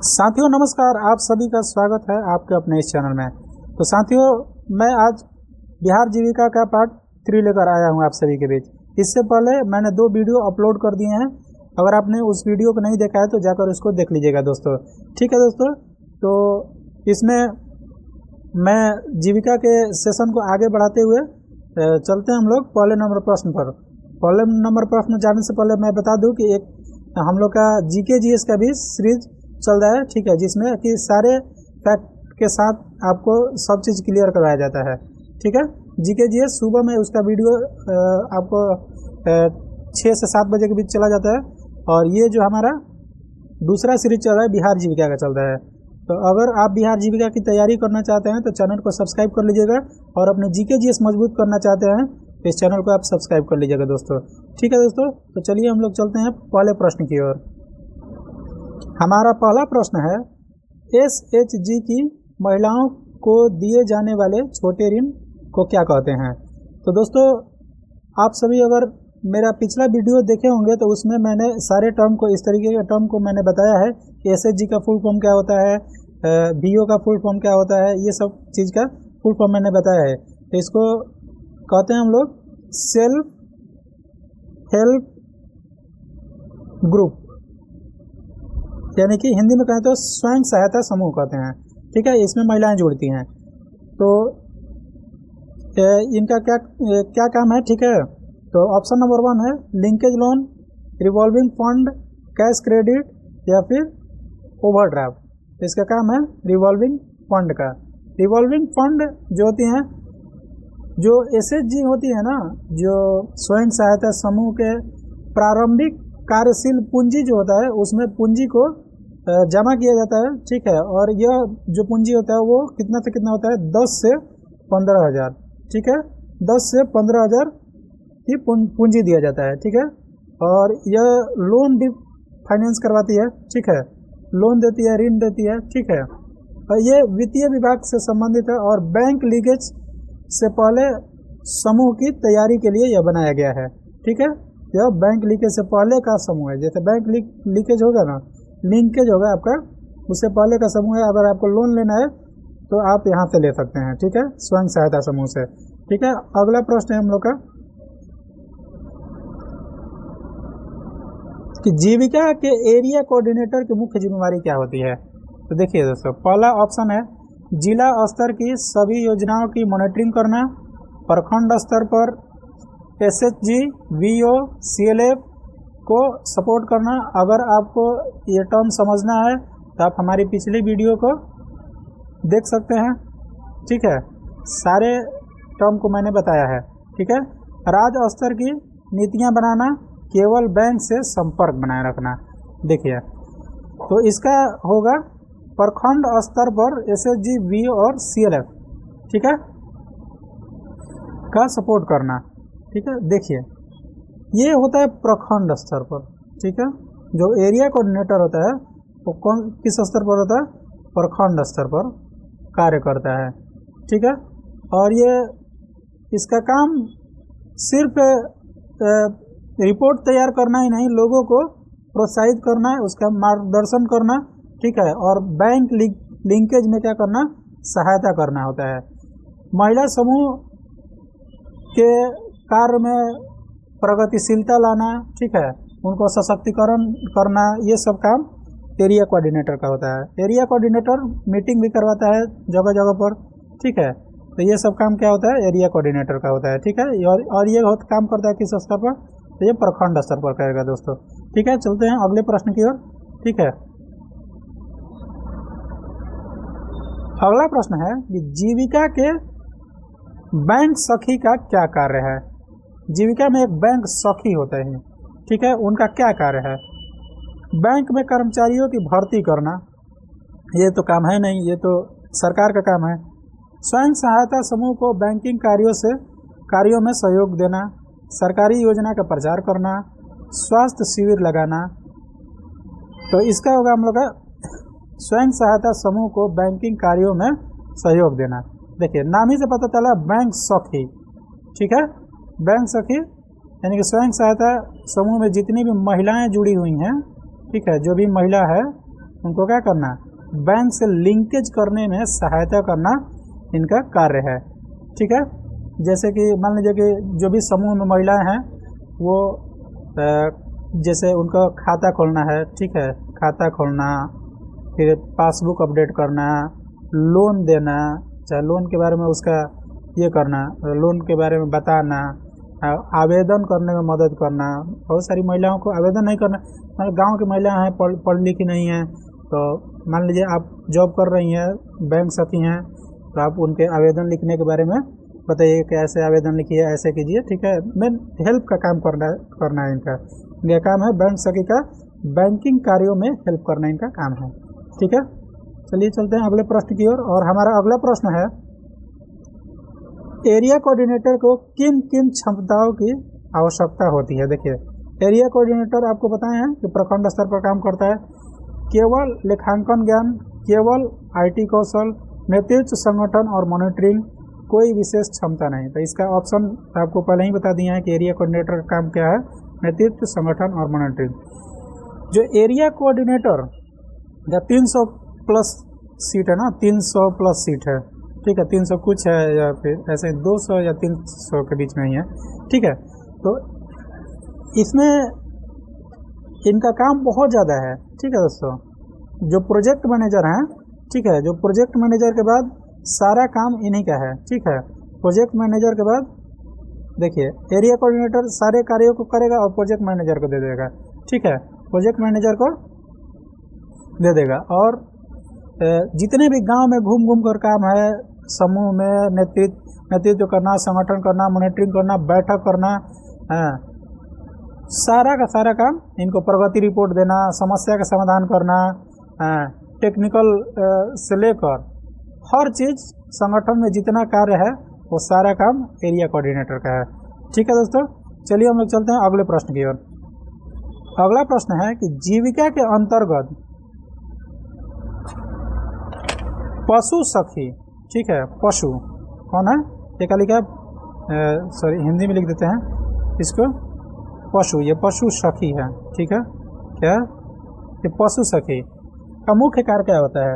साथियों नमस्कार, आप सभी का स्वागत है आपके अपने इस चैनल में। तो साथियों, मैं आज बिहार जीविका का पार्ट 3 लेकर आया हूं आप सभी के बीच। इससे पहले मैंने 2 वीडियो अपलोड कर दिए हैं। अगर आपने उस वीडियो को नहीं देखा है तो जाकर उसको देख लीजिएगा दोस्तों। ठीक है दोस्तों, तो इसमें मैं जीविका के सेशन को आगे बढ़ाते हुए चलते हैं हम लोग पहले नंबर प्रश्न पर। पहले नंबर प्रश्न जाने से पहले मैं बता दूं कि एक हम लोग का जीके जीएस का भी सीरीज चल रहा है, ठीक है, जिसमें कि सारे फैक्ट के साथ आपको सब चीज़ क्लियर करवाया जाता है। ठीक है, जीके जीएस सुबह में उसका वीडियो आपको 6 से 7 बजे के बीच चला जाता है। और ये जो हमारा दूसरा सीरीज चल रहा है बिहार जीविका का चल रहा है। तो अगर आप बिहार जीविका की तैयारी करना चाहते हैं तो चैनल को सब्सक्राइब कर लीजिएगा, और अपने जीके जीएस मजबूत करना चाहते हैं तो इस चैनल को आप सब्सक्राइब कर लीजिएगा दोस्तों। ठीक है दोस्तों, तो चलिए हम लोग चलते हैं पहले प्रश्न की ओर। हमारा पहला प्रश्न है, एसएचजी की महिलाओं को दिए जाने वाले छोटे ऋण को क्या कहते हैं। तो दोस्तों, आप सभी अगर मेरा पिछला वीडियो देखे होंगे तो उसमें मैंने सारे टर्म को, इस तरीके के टर्म को मैंने बताया है कि एसएचजी का फुल फॉर्म क्या होता है, बीओ का फुल फॉर्म क्या होता है, ये सब चीज़ का फुल फॉर्म मैंने बताया है। तो इसको कहते हैं हम लोग सेल्फ हेल्प ग्रुप, यानी कि हिंदी में कहें तो स्वयं सहायता समूह कहते हैं। ठीक है, इसमें महिलाएं जुड़ती हैं। तो इनका क्या काम है, ठीक है। तो ऑप्शन नंबर 1 है linkage loan, revolving fund, cash credit या फिर ओवरड्राफ्ट। इसका काम है रिवॉल्विंग फंड का। रिवॉल्विंग फंड जो होती हैं, जो एसएचजी होती है ना, जो स्वयं सहायता समूह के प्रारंभिक कार्यशील पूंजी जो होता है, उसमें पूंजी को जमा किया जाता है। ठीक है, और यह जो पूंजी होता है वो कितना से कितना होता है, 10 से 15,000। ठीक है, 10 से 15,000 की पूंजी दिया जाता है। ठीक है, और यह लोन भी फाइनेंस करवाती है। ठीक है, लोन देती है, ऋण देती है। ठीक है, और ये वित्तीय विभाग से संबंधित है और बैंक लीकेज से पहले समूह की तैयारी के लिए यह बनाया गया है। ठीक है, यह बैंक लीकेज से पहले का समूह है। जैसे बैंक लीकेज होगा ना, लिंकेज होगा आपका, उससे पहले का समूह है। अगर आपको लोन लेना है तो आप यहाँ से ले सकते हैं। ठीक है, स्वयं सहायता समूह से। ठीक है, अगला प्रश्न है हम लोग का कि जीविका के एरिया कोऑर्डिनेटर की मुख्य जिम्मेवारी क्या होती है। तो देखिए दोस्तों, पहला ऑप्शन है जिला स्तर की सभी योजनाओं की मॉनिटरिंग करना, प्रखंड स्तर पर एसएचजी, वीओ, सीएलएफ को सपोर्ट करना। अगर आपको ये टर्म समझना है तो आप हमारी पिछली वीडियो को देख सकते हैं। ठीक है, सारे टर्म को मैंने बताया है। ठीक है, राज्य स्तर की नीतियां बनाना, केवल बैंक से संपर्क बनाए रखना। देखिए, तो इसका होगा प्रखंड स्तर पर एसएचजी, वीओ और सीएलएफ, ठीक है, का सपोर्ट करना। ठीक है, देखिए ये होता है प्रखंड स्तर पर। ठीक है, जो एरिया कोऑर्डिनेटर होता है वो किस स्तर पर होता है, प्रखंड स्तर पर कार्य करता है। ठीक है, और ये इसका काम सिर्फ रिपोर्ट तैयार करना ही नहीं, लोगों को प्रोत्साहित करना है, उसका मार्गदर्शन करना। ठीक है, और बैंक लिंकेज में क्या करना, सहायता करना होता है। महिला समूह के कार्य में प्रगतिशीलता लाना, ठीक है, उनको सशक्तिकरण करना, ये सब काम एरिया कोऑर्डिनेटर का होता है। एरिया कोऑर्डिनेटर मीटिंग भी करवाता है जगह जगह पर। ठीक है, तो ये सब काम क्या होता है, एरिया कोऑर्डिनेटर का होता है। ठीक है, और ये काम करता है किस स्तर पर, तो ये प्रखंड स्तर पर करेगा दोस्तों। ठीक है, चलते हैं अगले प्रश्न की ओर। ठीक है, अगला प्रश्न है कि जीविका के बैंक सखी का क्या कार्य है। जीविका में एक बैंक सखी होता है। ठीक है, उनका क्या कार्य है। बैंक में कर्मचारियों की भर्ती करना, ये तो काम है नहीं, ये तो सरकार का काम है। स्वयं सहायता समूह को बैंकिंग कार्यों में सहयोग देना, सरकारी योजना का प्रचार करना, स्वास्थ्य शिविर लगाना। तो इसका होगा हम लोग का स्वयं सहायता समूह को बैंकिंग कार्यों में सहयोग देना। देखिए, नाम ही से पता चला बैंक सखी। ठीक है, बैंक सखी यानी कि स्वयं सहायता समूह में जितनी भी महिलाएं जुड़ी हुई हैं, ठीक है, जो भी महिला है उनको क्या करना, बैंक से लिंकेज करने में सहायता करना इनका कार्य है। ठीक है, जैसे कि मान लीजिए कि जो भी समूह में महिलाएं हैं वो जैसे उनका खाता खोलना है, ठीक है, खाता खोलना, फिर पासबुक अपडेट करना, लोन देना, चाहे लोन के बारे में उसका ये करना, लोन के बारे में बताना, आवेदन करने में मदद करना। बहुत सारी महिलाओं को आवेदन नहीं करना, मतलब गांव की महिलाएं हैं, पढ़ लिखी नहीं हैं, तो मान लीजिए आप जॉब कर रही हैं, बैंक सखी हैं, तो आप उनके आवेदन लिखने के बारे में बताइए कि ऐसे आवेदन लिखिए, ऐसे कीजिए। ठीक है, मेन हेल्प का काम करना है इनका, यह काम है बैंक सखी का, बैंकिंग कार्यों में हेल्प करना इनका काम है। ठीक है, चलिए चलते हैं अगले प्रश्न की ओर। और हमारा अगला प्रश्न है, एरिया कोऑर्डिनेटर को किन किन क्षमताओं की आवश्यकता होती है। देखिए, एरिया कोऑर्डिनेटर आपको बताए हैं कि प्रखंड स्तर पर काम करता है, केवल लेखांकन ज्ञान, केवल IT कौशल, नेतृत्व, संगठन और मॉनिटरिंग, कोई विशेष क्षमता नहीं। तो इसका ऑप्शन आपको पहले ही बता दिया है कि एरिया कोऑर्डिनेटर का काम क्या है, नेतृत्व, संगठन और मॉनिटरिंग। जो एरिया कोऑर्डिनेटर या 300 प्लस सीट है ना, 300 प्लस सीट है, ठीक है, 300 कुछ है या फिर ऐसे 200 या 300 के बीच में ही है। ठीक है, तो इसमें इनका काम बहुत ज़्यादा है। ठीक है दोस्तों, जो प्रोजेक्ट मैनेजर हैं, ठीक है, जो प्रोजेक्ट मैनेजर के बाद सारा काम इन्हीं का है। ठीक है, प्रोजेक्ट मैनेजर के बाद देखिए एरिया कोऑर्डिनेटर सारे कार्यों को करेगा और प्रोजेक्ट मैनेजर को दे देगा। ठीक है, प्रोजेक्ट मैनेजर को दे देगा, और जितने भी गांव में घूम घूम कर काम है, समूह में नेतृत्व करना, संगठन करना, मॉनिटरिंग करना, बैठक करना, सारा का सारा काम इनको, प्रगति रिपोर्ट देना, समस्या का समाधान करना, टेक्निकल से लेकर हर चीज़ संगठन में जितना कार्य है वो सारा काम एरिया कोऑर्डिनेटर का है। ठीक है दोस्तों, चलिए हम लोग चलते हैं अगले प्रश्न की ओर। अगला प्रश्न है कि जीविका के अंतर्गत पशु सखी, ठीक है, पशु कौन है, ये क्या लिखा है, सॉरी हिंदी में लिख देते हैं इसको, पशु, ये पशु सखी है। ठीक है, क्या ये पशु सखी का मुख्य कार्य क्या होता है,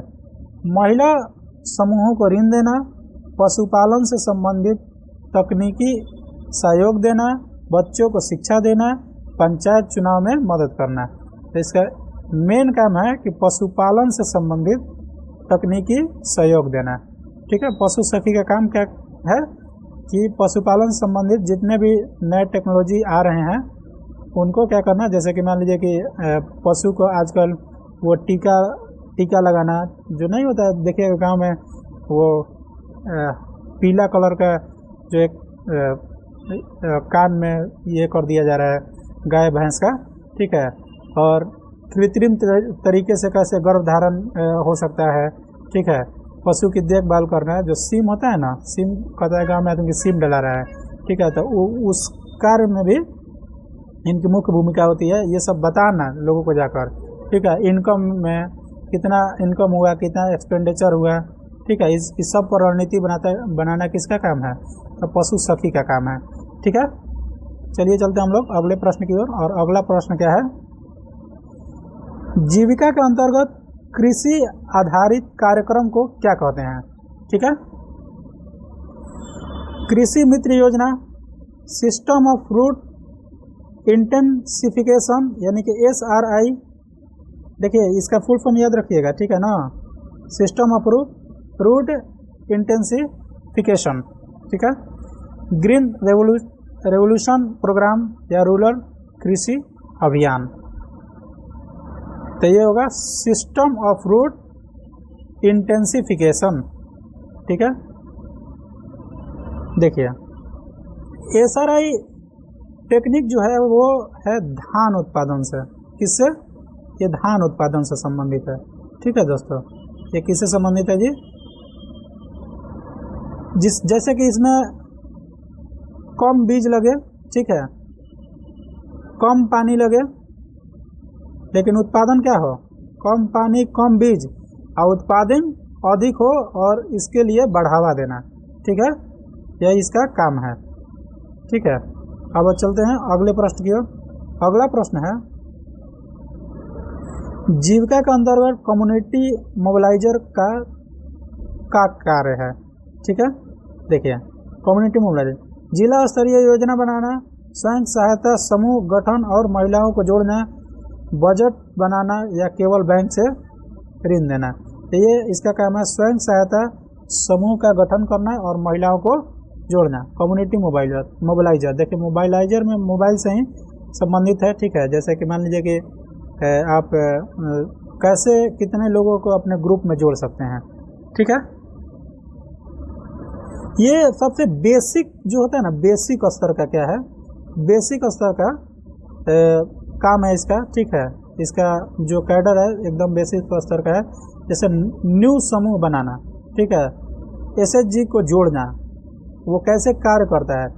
महिला समूहों को ऋण देना, पशुपालन से संबंधित तकनीकी सहयोग देना, बच्चों को शिक्षा देना, पंचायत चुनाव में मदद करना। तो इसका मेन काम है कि पशुपालन से संबंधित तकनीकी सहयोग देना। ठीक है, पशु सखी का काम क्या है कि पशुपालन संबंधित जितने भी नए टेक्नोलॉजी आ रहे हैं उनको क्या करना, जैसे कि मान लीजिए कि पशु को आजकल वो टीका लगाना जो नहीं होता है, देखिएगा गांव में वो पीला कलर का जो एक कान में ये कर दिया जा रहा है गाय भैंस का। ठीक है, और कृत्रिम तरीके से कैसे गर्भधारण हो सकता है। ठीक है, पशु की देखभाल करना है, जो सिम होता है ना, सिम कहता है गाँव में आदमी सिम डला रहा है। ठीक है, तो उस कार्य में भी इनकी मुख्य भूमिका होती है, ये सब बताना लोगों को जाकर। ठीक है, इनकम में कितना इनकम हुआ, कितना एक्सपेंडिचर हुआ। ठीक है, इस सब पर रणनीति बनाना किसका काम है, तो पशु सखी का काम है। ठीक है, चलिए चलते हैं हम लोग अगले प्रश्न की ओर। और अगला प्रश्न क्या है, जीविका के अंतर्गत कृषि आधारित कार्यक्रम को क्या कहते हैं। ठीक है, कृषि मित्र योजना, सिस्टम ऑफ रूट इंटेंसिफिकेशन यानी कि SRI, देखिए इसका फुल फॉर्म याद रखिएगा। ठीक है ना, सिस्टम ऑफ रूट इंटेंसिफिकेशन। ठीक है, ग्रीन रेवोल्यूशन प्रोग्राम या रूरल कृषि अभियान। तो ये होगा सिस्टम ऑफ रूट इंटेंसिफिकेशन। ठीक है, देखिए SRI टेक्निक जो है वो है धान उत्पादन से, किससे, ये धान उत्पादन से संबंधित है। ठीक है दोस्तों, ये किससे संबंधित है जी, जैसे कि इसमें कम बीज लगे, ठीक है, कम पानी लगे, लेकिन उत्पादन क्या हो, कम पानी कम बीज और उत्पादन अधिक हो, और इसके लिए बढ़ावा देना। ठीक है, यह इसका काम है। ठीक है, अब चलते हैं अगले प्रश्न की ओर। अगला प्रश्न है, जीविका के अंतर्गत कम्युनिटी मोबिलाइजर का कार्य है। ठीक है, देखिए कम्युनिटी मोबिलाइजर जिला स्तरीय योजना बनाना, स्वयं सहायता समूह गठन और महिलाओं को जोड़ना, बजट बनाना या केवल बैंक से ऋण देना। तो ये इसका काम है, स्वयं सहायता समूह का गठन करना और महिलाओं को जोड़ना। कम्युनिटी मोबिलाइजर देखिए, मोबाइलाइजर में मोबाइल से ही संबंधित है। ठीक है, जैसे कि मान लीजिए कि आप कैसे कितने लोगों को अपने ग्रुप में जोड़ सकते हैं। ठीक है, ये सबसे बेसिक जो होता है ना, बेसिक स्तर का क्या है, बेसिक स्तर का काम है इसका। ठीक है, इसका जो कैडर है एकदम बेसिक स्तर का है। जैसे न्यू समूह बनाना, ठीक है, एसएचजी को जोड़ना, वो कैसे कार्य करता है,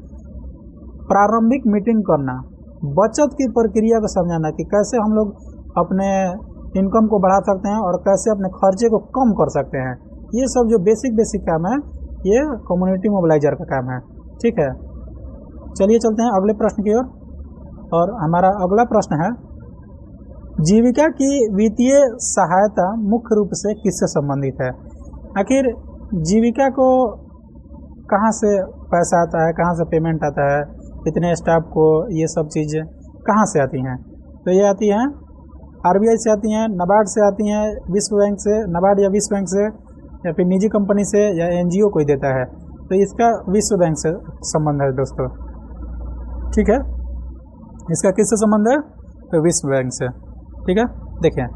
प्रारंभिक मीटिंग करना, बचत की प्रक्रिया को समझाना कि कैसे हम लोग अपने इनकम को बढ़ा सकते हैं और कैसे अपने खर्चे को कम कर सकते हैं। ये सब जो बेसिक काम है ये कम्युनिटी मोबिलाइजर का काम है। ठीक है, चलिए चलते हैं अगले प्रश्न की ओर। और हमारा अगला प्रश्न है, जीविका की वित्तीय सहायता मुख्य रूप से किससे संबंधित है। आखिर जीविका को कहाँ से पैसा आता है, कहाँ से पेमेंट आता है, कितने स्टाफ को, ये सब चीज़ें कहाँ से आती हैं। तो ये आती हैं आरबीआई से आती हैं, नाबार्ड से आती हैं, विश्व बैंक से, नाबार्ड या विश्व बैंक से, या फिर निजी कंपनी से, या एनजीओ कोई देता है। तो इसका विश्व बैंक से संबंध है दोस्तों। ठीक है, इसका किससे संबंध है, तो विश्व बैंक से। ठीक है, देखिए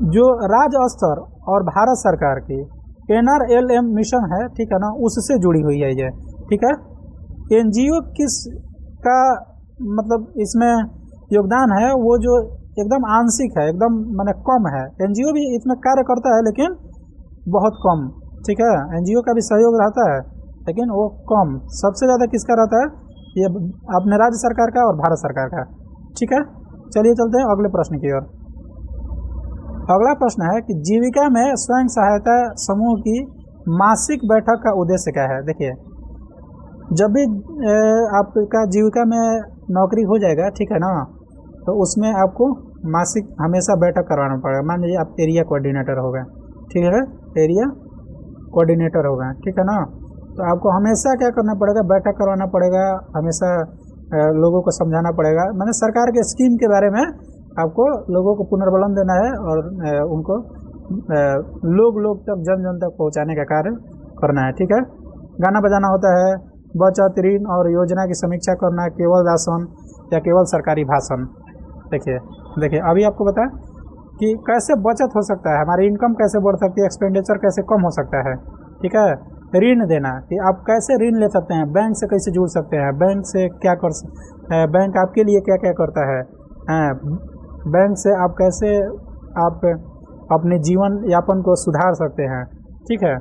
जो राज्य स्तर और भारत सरकार की NRLM मिशन है, ठीक है ना, उससे जुड़ी हुई है ये। ठीक है, एनजीओ किस का मतलब इसमें योगदान है, वो जो एकदम आंशिक है, एकदम माने कम है। एनजीओ भी इसमें कार्य करता है लेकिन बहुत कम। ठीक है, एनजीओ का भी सहयोग रहता है लेकिन वो कम। सबसे ज़्यादा किसका रहता है, ये अपने राज्य सरकार का और भारत सरकार का। ठीक है, चलिए चलते हैं अगले प्रश्न की ओर। अगला प्रश्न है कि जीविका में स्वयं सहायता समूह की मासिक बैठक का उद्देश्य क्या है। देखिए, जब भी आपका जीविका में नौकरी हो जाएगा, ठीक है ना, तो उसमें आपको मासिक हमेशा बैठक करवाना पड़ेगा। मान लीजिए आप एरिया कोऑर्डिनेटर हो गए, ठीक है, एरिया कोऑर्डिनेटर हो गए, ठीक है ना, तो आपको हमेशा क्या करना पड़ेगा, बैठक करवाना पड़ेगा, हमेशा लोगों को समझाना पड़ेगा। मैंने सरकार के स्कीम के बारे में आपको लोगों को पुनर्बलन देना है और उनको लोग तक, जन तक पहुंचाने का कार्य करना है। ठीक है, गाना बजाना होता है, बचत, ऋण और योजना की समीक्षा करना, केवल राशन या केवल सरकारी भाषण। देखिए अभी आपको बताया कि कैसे बचत हो सकता है, हमारी इनकम कैसे बढ़ सकती है, एक्सपेंडिचर कैसे कम हो सकता है। ठीक है, ऋण देना कि आप कैसे ऋण ले सकते हैं, बैंक से कैसे जुड़ सकते हैं, बैंक से क्या कर बैंक आपके लिए क्या क्या करता है, बैंक से आप कैसे आप अपने जीवन यापन को सुधार सकते हैं। ठीक है,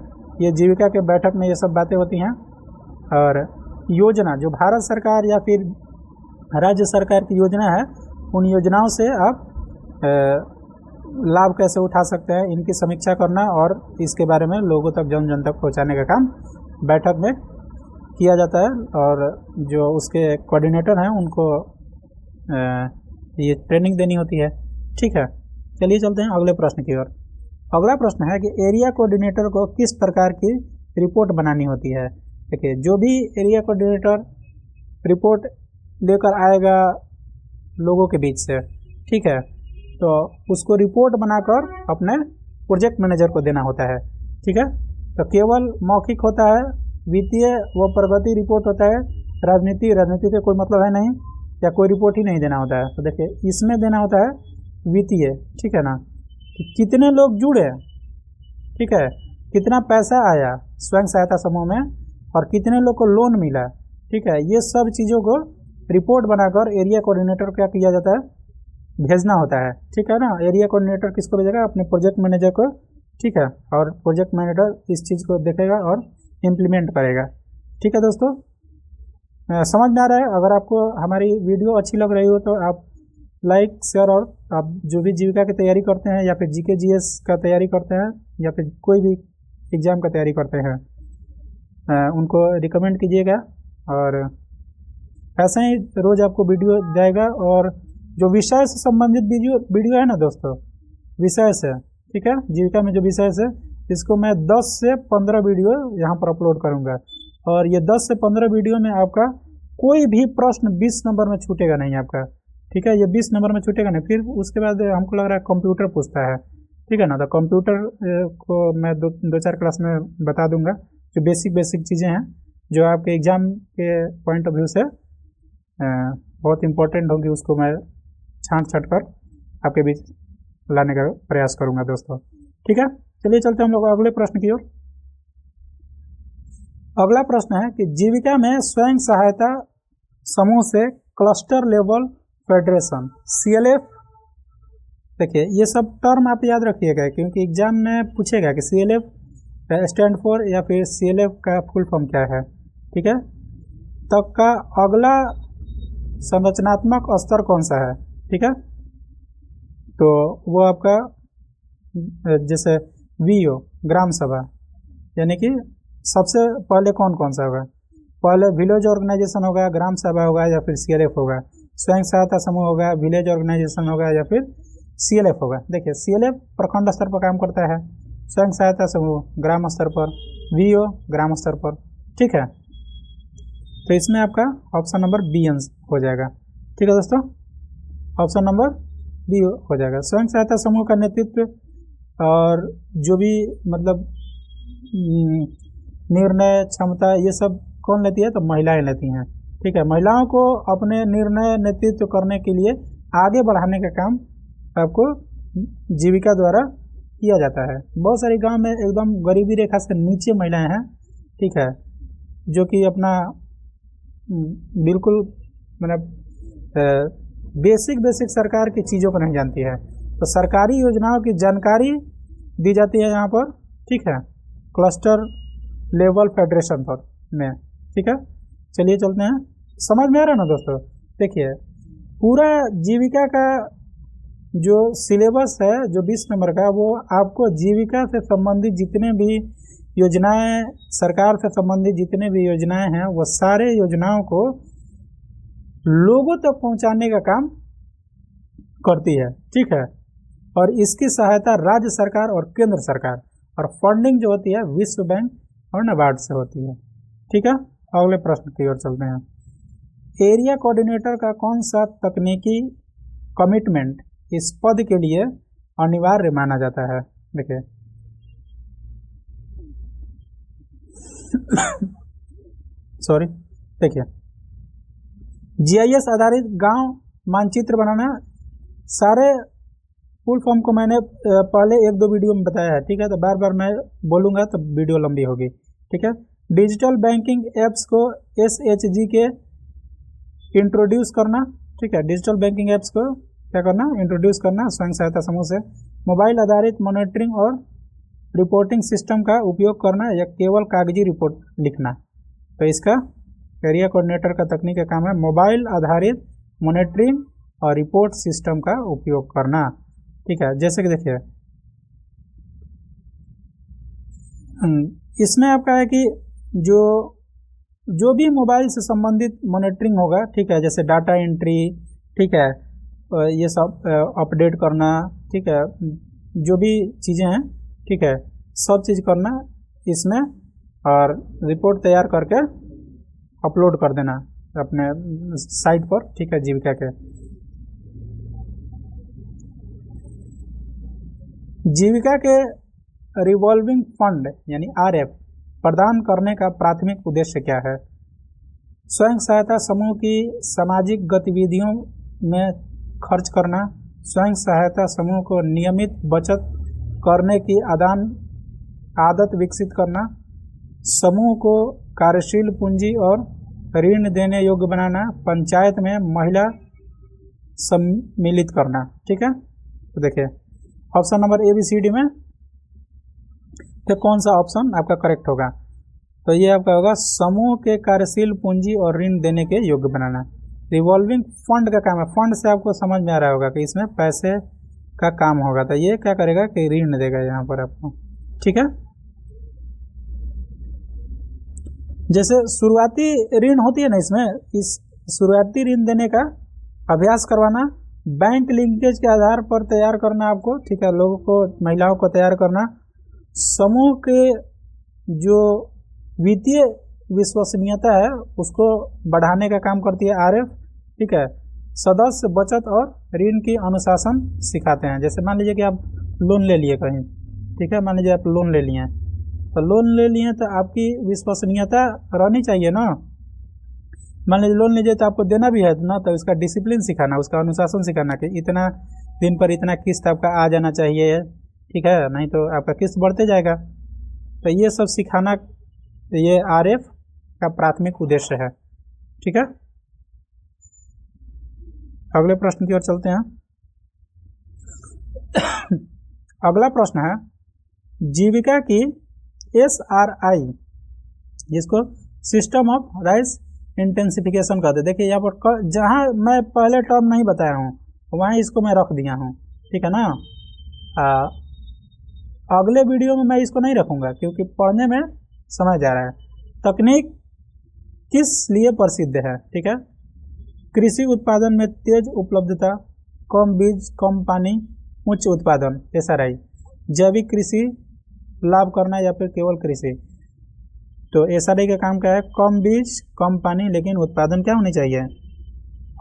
ये जीविका के बैठक में ये सब बातें होती हैं। और योजना जो भारत सरकार या फिर राज्य सरकार की योजना है, उन योजनाओं से आप लाभ कैसे उठा सकते हैं, इनकी समीक्षा करना और इसके बारे में लोगों तक, जन तक पहुंचाने का काम बैठक में किया जाता है। और जो उसके कोऑर्डिनेटर हैं उनको ये ट्रेनिंग देनी होती है। ठीक है, चलिए चलते हैं अगले प्रश्न की ओर। अगला प्रश्न है कि एरिया कोऑर्डिनेटर को किस प्रकार की रिपोर्ट बनानी होती है। देखिए, जो भी एरिया कोऑर्डिनेटर रिपोर्ट लेकर आएगा लोगों के बीच से, ठीक है, तो उसको रिपोर्ट बनाकर अपने प्रोजेक्ट मैनेजर को देना होता है। ठीक है, तो केवल मौखिक होता है, वित्तीय व प्रगति रिपोर्ट होता है, राजनीति से कोई मतलब है नहीं, या कोई रिपोर्ट ही नहीं देना होता है। तो देखिए, इसमें देना होता है वित्तीय। ठीक है ना, कि कितने लोग जुड़े, ठीक है, कितना पैसा आया स्वयं सहायता समूह में और कितने लोग को लोन मिला। ठीक है, ये सब चीज़ों को रिपोर्ट बनाकर एरिया कोऑर्डिनेटर क्या किया जाता है, भेजना होता है। ठीक है ना, एरिया कोऑर्डिनेटर किसको भेजेगा, अपने प्रोजेक्ट मैनेजर को। ठीक है, और प्रोजेक्ट मैनेजर इस चीज़ को देखेगा और इम्प्लीमेंट करेगा। ठीक है दोस्तों, समझ में आ रहा है। अगर आपको हमारी वीडियो अच्छी लग रही हो तो आप लाइक, शेयर, और आप जो भी जीविका की तैयारी करते हैं या फिर जीके जीएस का तैयारी करते हैं या फिर कोई भी एग्ज़ाम का तैयारी करते हैं, उनको रिकमेंड कीजिएगा। और ऐसे ही रोज आपको वीडियो जाएगा। और जो विषय से संबंधित वीडियो है ना दोस्तों, विषय से, ठीक है, जीविका में जो विषय से, इसको मैं 10 से 15 वीडियो यहाँ पर अपलोड करूँगा। और ये 10 से 15 वीडियो में आपका कोई भी प्रश्न 20 नंबर में छूटेगा नहीं आपका, ठीक है, ये 20 नंबर में छूटेगा नहीं। फिर उसके बाद हमको लग रहा है कंप्यूटर पूछता है, ठीक है ना, तो कंप्यूटर को मैं दो चार क्लास में बता दूंगा, जो बेसिक चीज़ें हैं जो आपके एग्जाम के पॉइंट ऑफ व्यू से बहुत इम्पोर्टेंट होंगी, उसको मैं छांट कर आपके बीच लाने का प्रयास करूंगा दोस्तों, ठीक है। चलिए चलते हम लोग अगले प्रश्न की ओर। अगला प्रश्न है कि जीविका में स्वयं सहायता समूह से क्लस्टर लेवल फेडरेशन CLF, देखिए ये सब टर्म आप याद रखिएगा क्योंकि एग्जाम में पूछेगा कि CLF स्टैंड फॉर या फिर CLF का फुल फॉर्म क्या है, ठीक है। तब का अगला संरचनात्मक स्तर कौन सा है, ठीक है, तो वो आपका जैसे VO ग्राम सभा, यानी कि सबसे पहले कौन सा होगा, पहले विलेज ऑर्गेनाइजेशन होगा, ग्राम सभा होगा, या फिर CLF होगा, स्वयं सहायता समूह होगा, विलेज ऑर्गेनाइजेशन होगा, या फिर CLF होगा। देखिए CLF प्रखंड स्तर पर काम करता है, स्वयं सहायता समूह ग्राम स्तर पर, VO ग्राम स्तर पर, ठीक है। तो इसमें आपका ऑप्शन नंबर B हो जाएगा, ठीक है दोस्तों, ऑप्शन नंबर B हो जाएगा। स्वयं सहायता समूह का नेतृत्व और जो भी मतलब निर्णय क्षमता ये सब कौन लेती है, तो महिलाएं लेती हैं, ठीक है। महिलाओं को अपने निर्णय नेतृत्व करने के लिए आगे बढ़ाने का काम आपको जीविका द्वारा किया जाता है। बहुत सारे गांव में एकदम गरीबी रेखा से नीचे महिलाएं हैं, ठीक है, जो कि अपना बिल्कुल मतलब बेसिक सरकार की चीज़ों को नहीं जानती है, तो सरकारी योजनाओं की जानकारी दी जाती है यहाँ पर, ठीक है, क्लस्टर लेवल फेडरेशन पर में, ठीक है। चलिए चलते हैं, समझ में आ रहा है ना दोस्तों। देखिए पूरा जीविका का जो सिलेबस है जो 20 नंबर का, वो आपको जीविका से संबंधित जितने भी योजनाएं, सरकार से संबंधित जितने भी योजनाएं हैं, वो सारे योजनाओं को लोगों तक पहुंचाने का काम करती है, ठीक है। और इसकी सहायता राज्य सरकार और केंद्र सरकार, और फंडिंग जो होती है विश्व बैंक और नाबार्ड से होती है, ठीक है। अगले प्रश्न की ओर चलते हैं। एरिया कोऑर्डिनेटर का कौन सा तकनीकी कमिटमेंट इस पद के लिए अनिवार्य माना जाता है, देखिए सॉरी, देखिए GIS आधारित गांव मानचित्र बनाना, सारे फुल फॉर्म को मैंने पहले 1-2 वीडियो में बताया है, ठीक है, तो बार बार मैं बोलूँगा तो वीडियो लंबी होगी, ठीक है। डिजिटल बैंकिंग एप्स को SHG के इंट्रोड्यूस करना, ठीक है, डिजिटल बैंकिंग एप्स को क्या करना, इंट्रोड्यूस करना स्वयं सहायता समूह से। मोबाइल आधारित मॉनिटरिंग और रिपोर्टिंग सिस्टम का उपयोग करना या केवल कागजी रिपोर्ट लिखना। तो इसका एरिया कोऑर्डिनेटर का तकनीक का काम है मोबाइल आधारित मॉनिटरिंग और रिपोर्ट सिस्टम का उपयोग करना, ठीक है। जैसे कि देखिए इसमें आपका है कि जो भी मोबाइल से संबंधित मॉनिटरिंग होगा, ठीक है, जैसे डाटा एंट्री, ठीक है, ये सब अपडेट करना, ठीक है, जो भी चीज़ें हैं, ठीक है, सब चीज़ करना इसमें, और रिपोर्ट तैयार करके अपलोड कर देना अपने साइट पर, ठीक है, जीविका के। जीविका के रिवॉल्विंग फंड यानी RF प्रदान करने का प्राथमिक उद्देश्य क्या है? स्वयं सहायता समूह की सामाजिक गतिविधियों में खर्च करना, स्वयं सहायता समूह को नियमित बचत करने की आदत विकसित करना, समूह को कार्यशील पूंजी और ऋण देने योग्य बनाना, पंचायत में महिला सम्मिलित करना, ठीक है। तो देखिए ऑप्शन नंबर ABCD में तो कौन सा ऑप्शन आपका करेक्ट होगा? तो ये आपका होगा समूह के कार्यशील पूंजी और ऋण देने के योग्य बनाना। रिवॉल्विंग फंड का काम है, फंड से आपको समझ में आ रहा होगा कि इसमें पैसे का काम होगा, तो ये क्या करेगा कि ऋण देगा यहाँ पर आपको, ठीक है। जैसे शुरुआती ऋण होती है ना, इसमें इस शुरुआती ऋण देने का अभ्यास करवाना, बैंक लिंकेज के आधार पर तैयार करना आपको, ठीक है, लोगों को, महिलाओं को तैयार करना, समूह के जो वित्तीय विश्वसनीयता है उसको बढ़ाने का काम करती है आरएफ, ठीक है। सदस्य बचत और ऋण की अनुशासन सिखाते हैं। जैसे मान लीजिए कि आप लोन ले लिए कहीं, ठीक है, मान लीजिए आप लोन ले लिए, तो लोन ले लिए तो आपकी विश्वसनीयता रहनी चाहिए ना। मान लीजिए लोन लीजिए तो आपको देना भी है ना, तो उसका डिसिप्लिन सिखाना, उसका अनुशासन सिखाना कि इतना दिन पर इतना किस्त आपका आ जाना चाहिए, ठीक है, नहीं तो आपका किस्त बढ़ते जाएगा। तो ये सब सिखाना ये आरएफ का प्राथमिक उद्देश्य है, ठीक है। अगले प्रश्न की ओर चलते हैं। अगला प्रश्न है जीविका की SRI, जिसको सिस्टम ऑफ राइस इंटेंसिफिकेशन कहते हैं। देखिए यहाँ पर जहाँ मैं पहले टर्म नहीं बताया हूँ वहाँ इसको मैं रख दिया हूँ, ठीक है ना। अगले वीडियो में मैं इसको नहीं रखूँगा क्योंकि पढ़ने में समय जा रहा है। तकनीक किस लिए प्रसिद्ध है, ठीक है। कृषि उत्पादन में तेज उपलब्धता, कम बीज कम पानी, उच्च उत्पादन, SRI। जैविक कृषि, लाभ करना या फिर केवल कृषि। तो SRI का काम क्या है, कम बीज कम पानी, लेकिन उत्पादन क्या होनी चाहिए,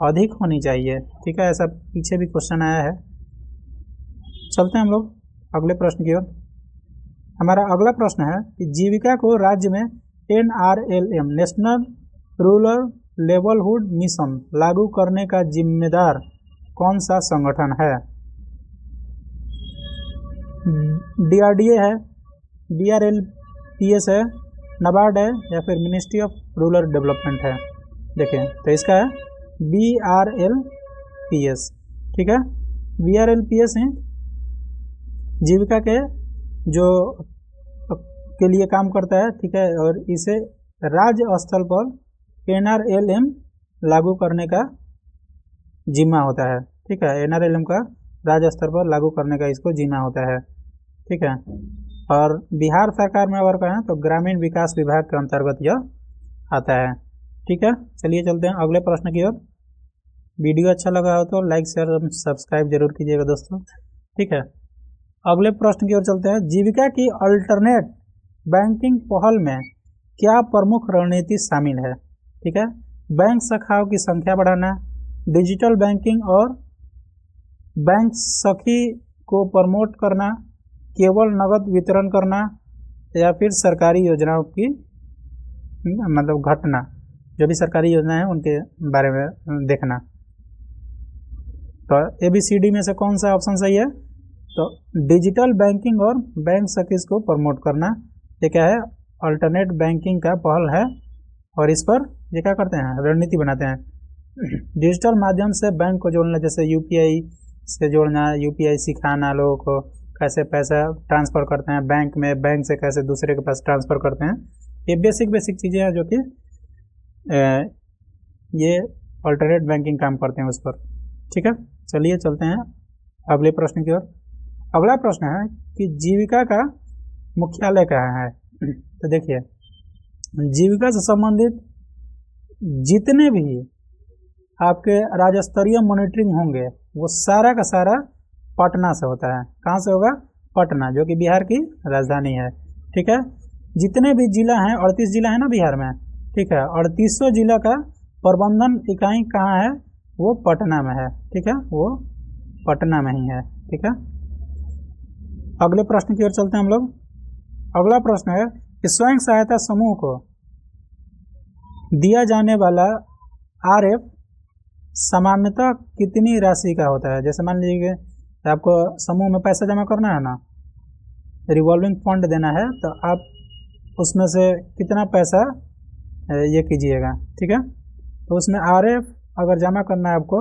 अधिक होनी चाहिए, ठीक है। ऐसा पीछे भी क्वेश्चन आया है। चलते हैं हम लोग अगले प्रश्न की ओर। हमारा अगला प्रश्न है कि जीविका को राज्य में NRLM नेशनल रूरल लेवलहुड मिशन लागू करने का जिम्मेदार कौन सा संगठन है। DRDA है, DRLPS है, नाबार्ड है या फिर मिनिस्ट्री ऑफ रूरल डेवलपमेंट है। देखिए तो इसका है BRLPS, ठीक है। BRLPS है जीविका के जो के लिए काम करता है, ठीक है, और इसे राज्य स्तर पर NRLM लागू करने का जिम्मा होता है, ठीक है। NRLM का राज्य स्तर पर लागू करने का इसको जिम्मा होता है, ठीक है। और बिहार सरकार में अगर कहें तो ग्रामीण विकास विभाग के अंतर्गत यह आता है, ठीक है। चलिए चलते हैं अगले प्रश्न की ओर। वीडियो अच्छा लगा हो तो लाइक शेयर और सब्सक्राइब जरूर कीजिएगा दोस्तों, ठीक है। अगले प्रश्न की ओर चलते हैं। जीविका की अल्टरनेट बैंकिंग पहल में क्या प्रमुख रणनीति शामिल है, ठीक है। बैंक शाखाओं की संख्या बढ़ाना, डिजिटल बैंकिंग और बैंक सखी को प्रमोट करना, केवल नगद वितरण करना या फिर सरकारी योजनाओं की मतलब घटना, जो भी सरकारी योजना है उनके बारे में देखना। तो ABCD में से कौन सा ऑप्शन सही है, तो डिजिटल बैंकिंग और बैंक सखी को प्रमोट करना, ये क्या है, अल्टरनेट बैंकिंग का पहल है और इस पर ये क्या करते हैं, रणनीति बनाते हैं। डिजिटल माध्यम से बैंक को जोड़ना, जैसे UPI से जोड़ना, UPI सिखाना लोगों को कैसे पैसा ट्रांसफ़र करते हैं बैंक में, बैंक से कैसे दूसरे के पास ट्रांसफ़र करते हैं। ये बेसिक चीज़ें हैं जो कि ये अल्टरनेट बैंकिंग काम करते हैं उस पर, ठीक है। चलिए चलते हैं अगले प्रश्न की ओर। अगला प्रश्न है कि जीविका का मुख्यालय कहाँ है। तो देखिए जीविका से संबंधित जितने भी आपके राज्य स्तरीय मॉनिटरिंग होंगे वो सारा का सारा पटना से होता है। कहाँ से होगा, पटना, जो कि बिहार की राजधानी है, ठीक है। जितने भी जिला हैं, 38 जिला है ना बिहार में, ठीक है, 3800 जिला का प्रबंधन इकाई कहाँ है, वो पटना में है, ठीक है, वो पटना में ही है, ठीक है। अगले प्रश्न की ओर चलते हैं हम लोग। अगला प्रश्न है कि स्वयं सहायता समूह को दिया जाने वाला RF सामान्यतः कितनी राशि का होता है। जैसे मान लीजिए आपको समूह में पैसा जमा करना है ना, रिवॉल्विंग फंड देना है, तो आप उसमें से कितना पैसा ये कीजिएगा, ठीक है। तो उसमें RF अगर जमा करना है आपको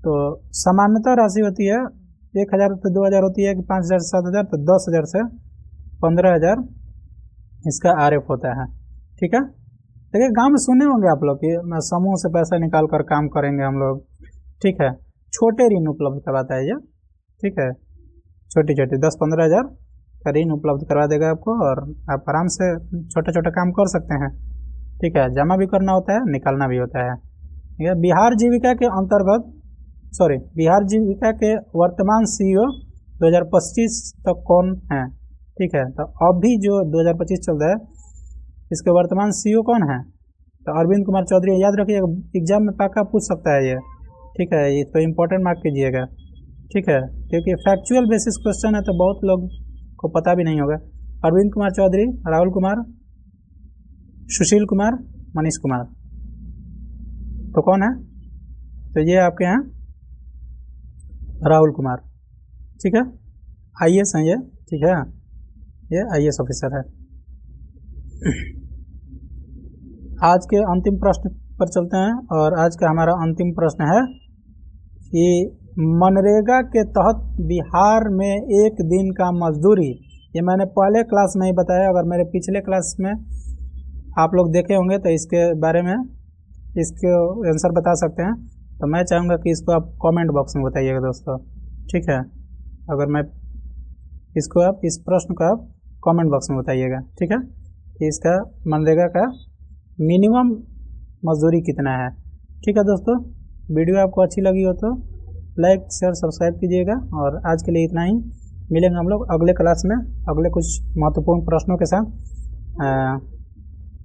तो सामान्यतः राशि होती है 1000 से 2000 होती है कि 5000 से 7000, तो 10000 से 15000 इसका RF होता है, ठीक है। देखिए गांव में सुने होंगे आप लोग कि समूह से पैसा निकाल कर काम करेंगे हम लोग, ठीक है। छोटे ऋण उपलब्ध करवाता है ये, ठीक है, छोटी 10-15 हज़ार का ऋण उपलब्ध करवा देगा आपको और आप आराम से छोटा छोटा काम कर सकते हैं, ठीक है। जमा भी करना होता है, निकालना भी होता है, ठीक है। बिहार जीविका के अंतर्गत बिहार जीविका के वर्तमान सीईओ 2025 तक कौन है? ठीक है, तो अभी जो 2025 चल रहा है इसके वर्तमान सीईओ कौन है? तो अरविंद कुमार चौधरी। याद रखिएगा, एग्जाम में पक्का पूछ सकता है ये। ठीक है, ये तो इम्पोर्टेंट मार्क कीजिएगा। ठीक है, क्योंकि फैक्चुअल बेसिस क्वेश्चन है तो बहुत लोग को पता भी नहीं होगा। अरविंद कुमार चौधरी, राहुल कुमार, सुशील कुमार, मनीष कुमार, तो कौन है? तो ये आपके हैं राहुल कुमार। ठीक है, आईएएस हैं ये। ठीक है, ये आईएएस ऑफिसर है। आज के अंतिम प्रश्न पर चलते हैं, और आज का हमारा अंतिम प्रश्न है कि मनरेगा के तहत बिहार में एक दिन का मजदूरी, ये मैंने पहले क्लास में ही बताया, अगर मेरे पिछले क्लास में आप लोग देखे होंगे तो इसके बारे में इसके आंसर बता सकते हैं। तो मैं चाहूँगा कि इसको आप कमेंट बॉक्स में बताइएगा दोस्तों। ठीक है, अगर मैं इसको आप इस प्रश्न को आप कमेंट बॉक्स में बताइएगा। ठीक है, कि इसका मनरेगा का मिनिमम मजदूरी कितना है। ठीक है दोस्तों, वीडियो आपको अच्छी लगी हो तो लाइक शेयर सब्सक्राइब कीजिएगा, और आज के लिए इतना ही। मिलेंगे हम लोग अगले क्लास में अगले कुछ महत्वपूर्ण प्रश्नों के साथ।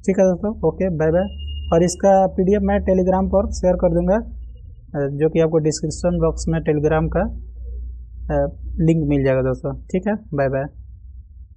ठीक है दोस्तों, ओके, बाय बाय। और इसका PDF मैं टेलीग्राम पर शेयर कर दूंगा, जो कि आपको डिस्क्रिप्शन बॉक्स में टेलीग्राम का लिंक मिल जाएगा दोस्तों। ठीक है, बाय बाय।